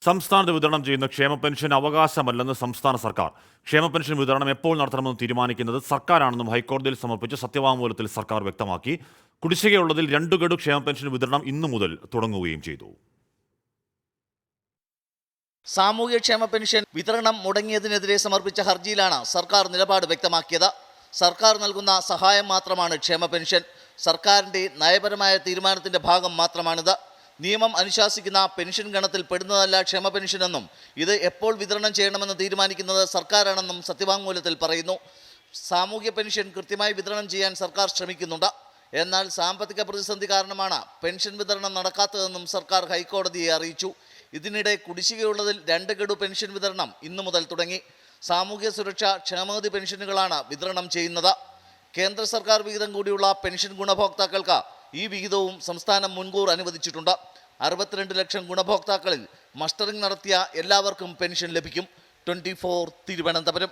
സംസ്ഥാനത്ത് വിതരണം ചെയ്യുന്ന ക്ഷേമ പെൻഷൻ അവകാശമല്ലെന്ന് സംസ്ഥാന സർക്കാർ. ക്ഷേമ പെൻഷൻ വിതരണം എപ്പോൾ നടത്തണമെന്ന് തീരുമാനിക്കുന്നത് സർക്കാരാണെന്നും ഹൈക്കോടതിയിൽ സമർപ്പിച്ച സത്യവാങ്മൂലത്തിൽ സർക്കാർ വ്യക്തമാക്കി. കുടിശ്ശികയുള്ളതിൽ 2 ഗഡു ക്ഷേമ പെൻഷൻ വിതരണം ഇന്നു മുതൽ തുടങ്ങുകയും ചെയ്തു. സാമൂഹ്യക്ഷേമ പെൻഷൻ വിതരണം മുടങ്ങിയതിനെതിരെ സമർപ്പിച്ച ഹർജിയിലാണ് സർക്കാർ നിലപാട് വ്യക്തമാക്കിയത്. സർക്കാർ നൽകുന്ന സഹായം മാത്രമാണ് ക്ഷേമ പെൻഷൻ. സർക്കാരിൻ്റെ നയപരമായ തീരുമാനത്തിൻ്റെ ഭാഗം മാത്രമാണിത്. നിയമം അനുശാസിക്കുന്ന പെൻഷൻ ഗണത്തിൽ പെടുന്നതല്ല ക്ഷേമ പെൻഷനെന്നും ഇത് എപ്പോൾ വിതരണം ചെയ്യണമെന്ന് തീരുമാനിക്കുന്നത് സർക്കാരാണെന്നും സത്യവാങ്മൂലത്തിൽ പറയുന്നു. സാമൂഹ്യ പെൻഷൻ കൃത്യമായി വിതരണം ചെയ്യാൻ സർക്കാർ ശ്രമിക്കുന്നുണ്ട്. എന്നാൽ സാമ്പത്തിക പ്രതിസന്ധി കാരണമാണ് പെൻഷൻ വിതരണം നടക്കാത്തതെന്നും സർക്കാർ ഹൈക്കോടതിയെ അറിയിച്ചു. ഇതിനിടെ കുടിശ്ശികയുള്ളതിൽ 2 ഗഡു പെൻഷൻ വിതരണം ഇന്നു മുതൽ തുടങ്ങി. സാമൂഹ്യ സുരക്ഷ ക്ഷേമനിധി പെൻഷനുകളാണ് വിതരണം ചെയ്യുന്നത്. കേന്ദ്ര സർക്കാർ വിഹിതം കൂടിയുള്ള പെൻഷൻ ഗുണഭോക്താക്കൾക്ക് ഈ വിഹിതവും സംസ്ഥാനം മുൻകൂർ അനുവദിച്ചിട്ടുണ്ട്. 62 ലക്ഷം ഗുണഭോക്താക്കളിൽ മസ്റ്ററിംഗ് നടത്തിയ എല്ലാവർക്കും പെൻഷൻ ലഭിക്കും. 24 തിരുവനന്തപുരം.